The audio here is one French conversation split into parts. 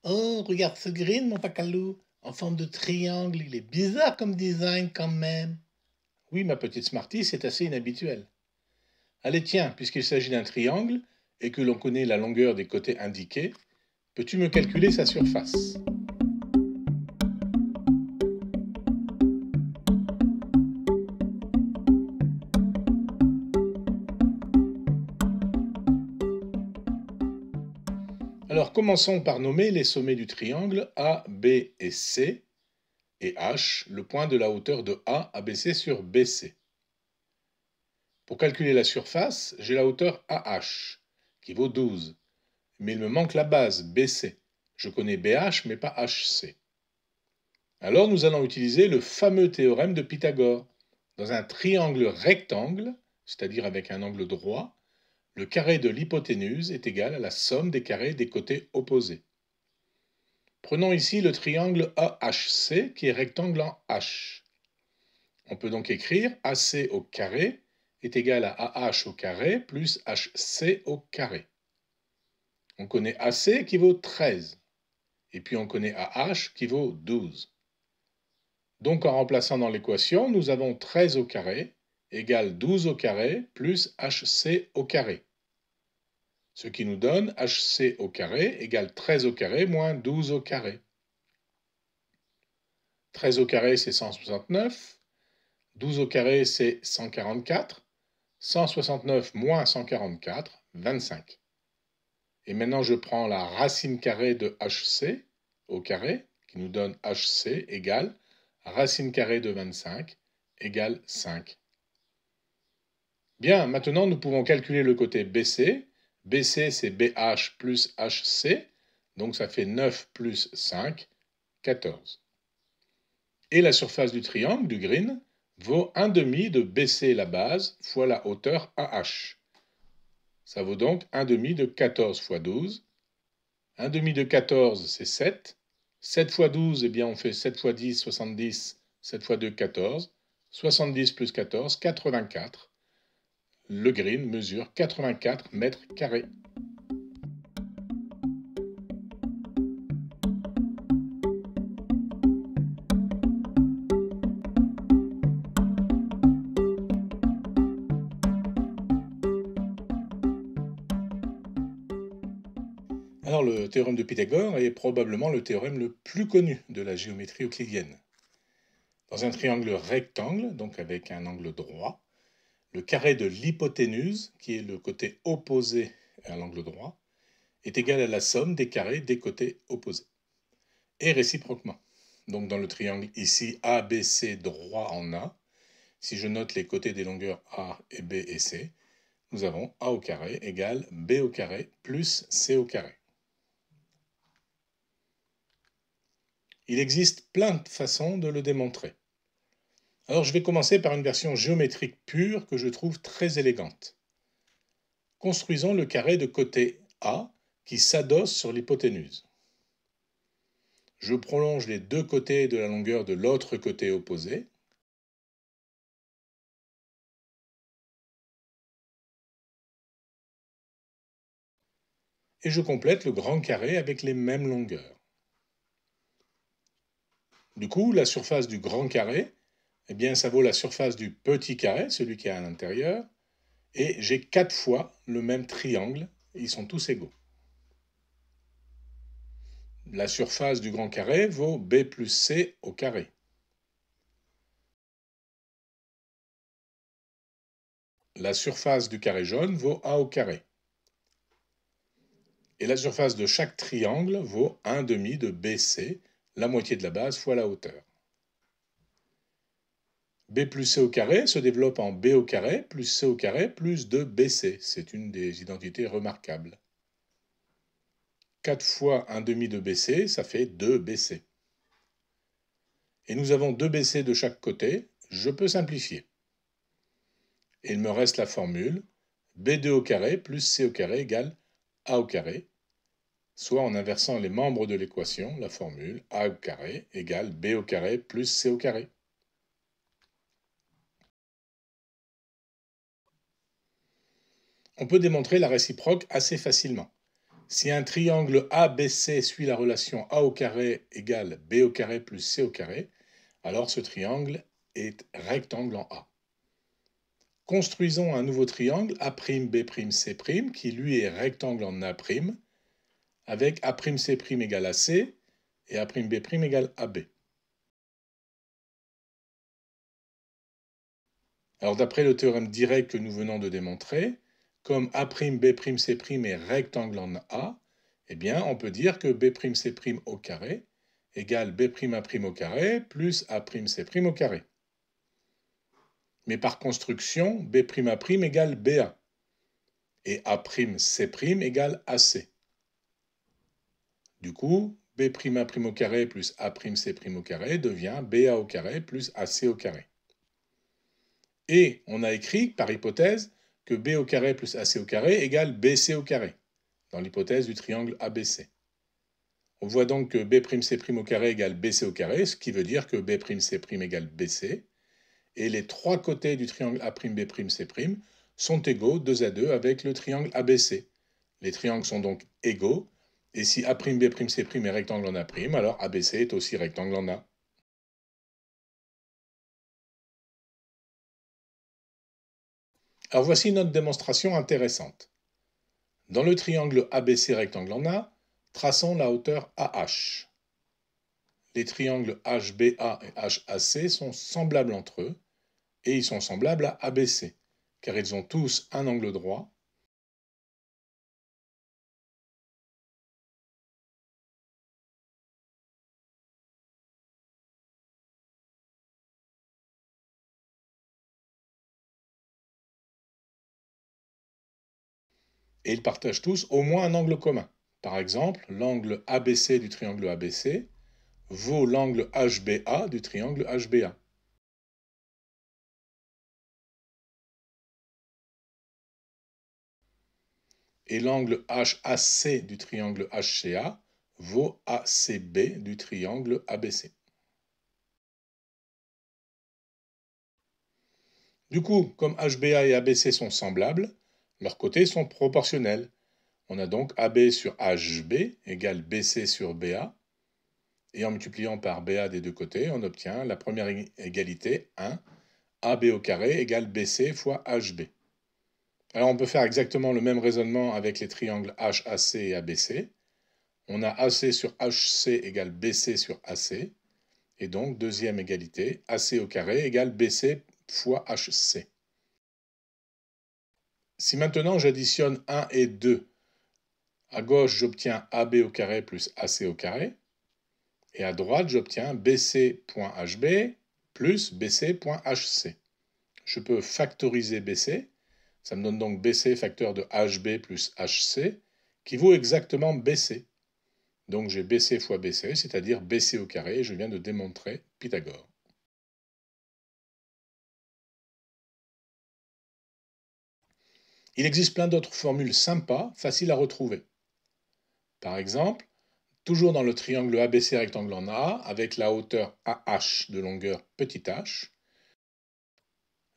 Oh, regarde ce green, mon pacalou, en forme de triangle. Il est bizarre comme design quand même. Oui, ma petite Smarty, c'est assez inhabituel. Allez, tiens, puisqu'il s'agit d'un triangle et que l'on connaît la longueur des côtés indiqués, peux-tu me calculer sa surface? Alors, commençons par nommer les sommets du triangle A, B et C, et H, le point de la hauteur de A abaissé sur BC. Pour calculer la surface, j'ai la hauteur AH, qui vaut 12, mais il me manque la base BC. Je connais BH, mais pas HC. Alors nous allons utiliser le fameux théorème de Pythagore. Dans un triangle rectangle, c'est-à-dire avec un angle droit, le carré de l'hypoténuse est égal à la somme des carrés des côtés opposés. Prenons ici le triangle AHC qui est rectangle en H. On peut donc écrire AC au carré est égal à AH au carré plus HC au carré. On connaît AC qui vaut 13, et puis on connaît AH qui vaut 12. Donc en remplaçant dans l'équation, nous avons 13 au carré égale 12 au carré plus HC au carré. Ce qui nous donne HC au carré égale 13 au carré moins 12 au carré. 13 au carré c'est 169, 12 au carré c'est 144, 169 moins 144, 25. Et maintenant je prends la racine carrée de HC au carré, qui nous donne HC égale racine carrée de 25 égale 5. Bien, maintenant nous pouvons calculer le côté BC. BC c'est BH plus HC, donc ça fait 9 plus 5, 14. Et la surface du triangle, du green, vaut 1 demi de BC la base fois la hauteur AH. Ça vaut donc 1 demi de 14 fois 12. 1 demi de 14, c'est 7. 7 fois 12, eh bien on fait 7 fois 10, 70. 7 fois 2, 14. 70 plus 14, 84. Le green mesure 84 mètres carrés. Alors le théorème de Pythagore est probablement le théorème le plus connu de la géométrie euclidienne. Dans un triangle rectangle, donc avec un angle droit, le carré de l'hypoténuse, qui est le côté opposé à l'angle droit, est égal à la somme des carrés des côtés opposés. Et réciproquement. Donc dans le triangle ici ABC droit en A, si je note les côtés des longueurs A et B et C, nous avons A au carré égale B au carré plus C au carré. Il existe plein de façons de le démontrer. Alors je vais commencer par une version géométrique pure que je trouve très élégante. Construisons le carré de côté A qui s'adosse sur l'hypoténuse. Je prolonge les deux côtés de la longueur de l'autre côté opposé. Et je complète le grand carré avec les mêmes longueurs. Du coup, la surface du grand carré, eh bien, ça vaut la surface du petit carré, celui qui est à l'intérieur, et j'ai 4 fois le même triangle, ils sont tous égaux. La surface du grand carré vaut B plus C au carré. La surface du carré jaune vaut A au carré. Et la surface de chaque triangle vaut 1 demi de BC, la moitié de la base fois la hauteur. B plus C au carré se développe en B au carré plus C au carré plus 2BC. C'est une des identités remarquables. 4 fois 1 demi de BC, ça fait 2BC. Et nous avons 2BC de chaque côté. Je peux simplifier. Et il me reste la formule B2 au carré plus C au carré égale A au carré, soit en inversant les membres de l'équation, la formule A au carré égale B au carré plus C au carré. On peut démontrer la réciproque assez facilement. Si un triangle ABC suit la relation A au carré égale B au carré plus C au carré, alors ce triangle est rectangle en A. Construisons un nouveau triangle A'B'C', qui lui est rectangle en A', avec A'C' égale AC et A'B' égale AB. Alors d'après le théorème direct que nous venons de démontrer, comme A'B'C' est rectangle en A, eh bien on peut dire que B'C' au carré égale B'A' au carré plus A'C' au carré. Mais par construction, B'A' égale BA et A'C' égale AC. Du coup, B'A' au carré plus A'C' au carré devient BA au carré plus AC au carré. Et on a écrit, par hypothèse, que B au carré plus AC au carré égale BC au carré, dans l'hypothèse du triangle ABC. On voit donc que B'C' au carré égale BC au carré, ce qui veut dire que B'C' égale BC, et les trois côtés du triangle A'B'C' sont égaux 2 à 2 avec le triangle ABC. Les triangles sont donc égaux, et si A'B'C' est rectangle en A', alors ABC est aussi rectangle en A. Alors voici notre démonstration intéressante. Dans le triangle ABC rectangle en A, traçons la hauteur AH. Les triangles HBA et HAC sont semblables entre eux, et ils sont semblables à ABC, car ils ont tous un angle droit. Et ils partagent tous au moins un angle commun. Par exemple, l'angle ABC du triangle ABC vaut l'angle HBA du triangle HBA. Et l'angle HAC du triangle HCA vaut ACB du triangle ABC. Du coup, comme HBA et ABC sont semblables, leurs côtés sont proportionnels. On a donc AB sur HB égale BC sur BA. Et en multipliant par BA des deux côtés, on obtient la première égalité, 1, AB au carré égale BC fois HB. Alors on peut faire exactement le même raisonnement avec les triangles HAC et ABC. On a AC sur HC égale BC sur AC. Et donc, deuxième égalité, AC au carré égale BC fois HC. Si maintenant j'additionne 1 et 2, à gauche j'obtiens AB au carré plus AC au carré. Et à droite, j'obtiens BC.HB plus BC.HC. Je peux factoriser BC. Ça me donne donc BC facteur de HB plus HC, qui vaut exactement BC. Donc j'ai BC fois BC, c'est-à-dire BC au carré, et je viens de démontrer Pythagore. Il existe plein d'autres formules sympas, faciles à retrouver. Par exemple, toujours dans le triangle ABC rectangle en A, avec la hauteur AH de longueur petit h,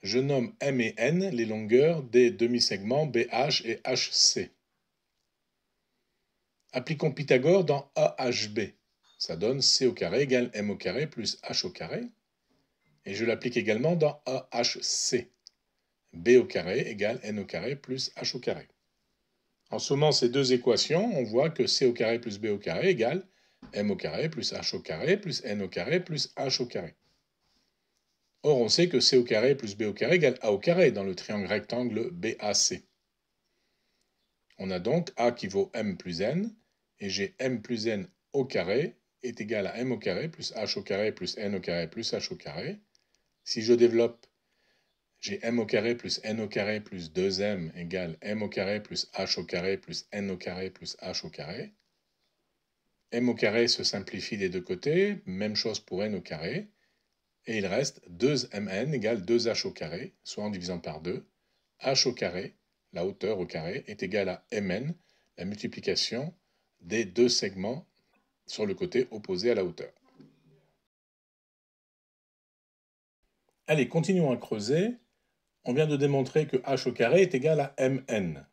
je nomme M et N les longueurs des demi-segments BH et HC. Appliquons Pythagore dans AHB. Ça donne C au carré égale M au carré plus H au carré. Et je l'applique également dans AHC. B au carré égale N au carré plus H au carré. En sommant ces deux équations, on voit que C au carré plus B au carré égale M au carré plus H au carré plus N au carré plus H au carré. Or, on sait que C au carré plus B au carré égale A au carré dans le triangle rectangle BAC. On a donc A qui vaut M plus N, et j'ai M plus N au carré est égal à M au carré plus H au carré plus N au carré plus H au carré. Si je développe, j'ai M au carré plus N au carré plus 2M égale M au carré plus H au carré plus N au carré plus H au carré. M au carré se simplifie des deux côtés, même chose pour N au carré. Et il reste 2mn égale 2h au carré, soit en divisant par 2, h au carré, la hauteur au carré, est égale à mn, la multiplication des deux segments sur le côté opposé à la hauteur. Allez, continuons à creuser. On vient de démontrer que h au carré est égal à mn.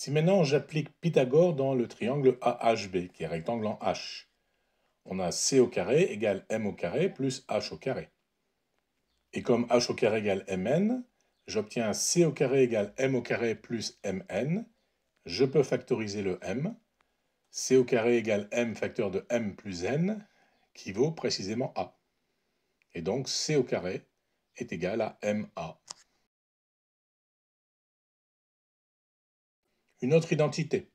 Si maintenant j'applique Pythagore dans le triangle AHB, qui est rectangle en H, on a C au carré égale M au carré plus H au carré. Et comme H au carré égale Mn, j'obtiens C au carré égale M au carré plus Mn. Je peux factoriser le M. C au carré égale M facteur de M plus N, qui vaut précisément A. Et donc C au carré est égal à MA. Une autre identité.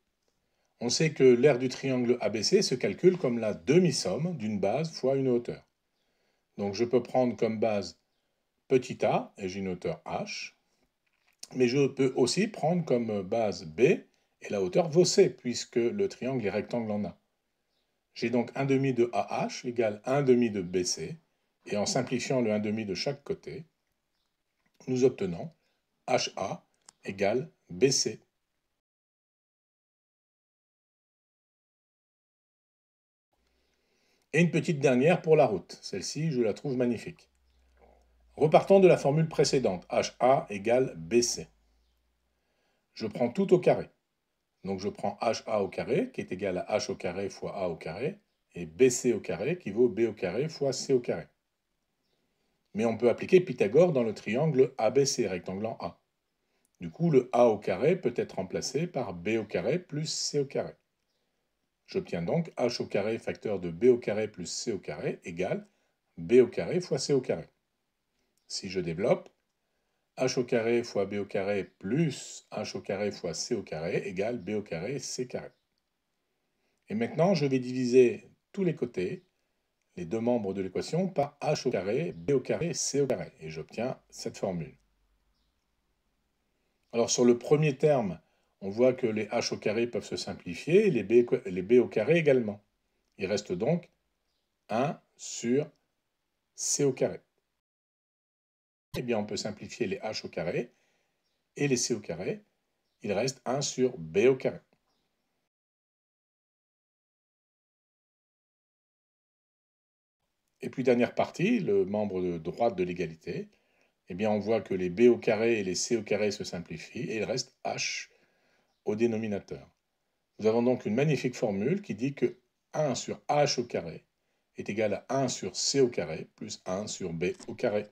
On sait que l'aire du triangle ABC se calcule comme la demi-somme d'une base fois une hauteur. Donc je peux prendre comme base petit a, et j'ai une hauteur h, mais je peux aussi prendre comme base b, et la hauteur vaut c, puisque le triangle est rectangle en a. J'ai donc 1 demi de AH égale 1 demi de BC, et en simplifiant le 1 demi de chaque côté, nous obtenons HA égale BC. Et une petite dernière pour la route. Celle-ci, je la trouve magnifique. Repartons de la formule précédente, HA égale BC. Je prends tout au carré. Donc je prends HA au carré, qui est égal à H au carré fois A au carré, et BC au carré, qui vaut B au carré fois C au carré. Mais on peut appliquer Pythagore dans le triangle ABC, rectangle en A. Du coup, le A au carré peut être remplacé par B au carré plus C au carré. J'obtiens donc H au carré facteur de B au carré plus C au carré égale B au carré fois C au carré. Si je développe, H au carré fois B au carré plus H au carré fois C au carré égale B au carré C carré. Et maintenant, je vais diviser tous les côtés, les deux membres de l'équation, par H au carré, B au carré, C au carré. Et j'obtiens cette formule. Alors sur le premier terme, on voit que les H au carré peuvent se simplifier, et les B au carré également. Il reste donc 1 sur C au carré. Eh bien, on peut simplifier les H au carré et les C au carré. Il reste 1 sur B au carré. Et puis dernière partie, le membre de droite de l'égalité, eh bien on voit que les B au carré et les C au carré se simplifient et il reste H au dénominateur. Nous avons donc une magnifique formule qui dit que 1 sur H au carré est égal à 1 sur C au carré plus 1 sur B au carré.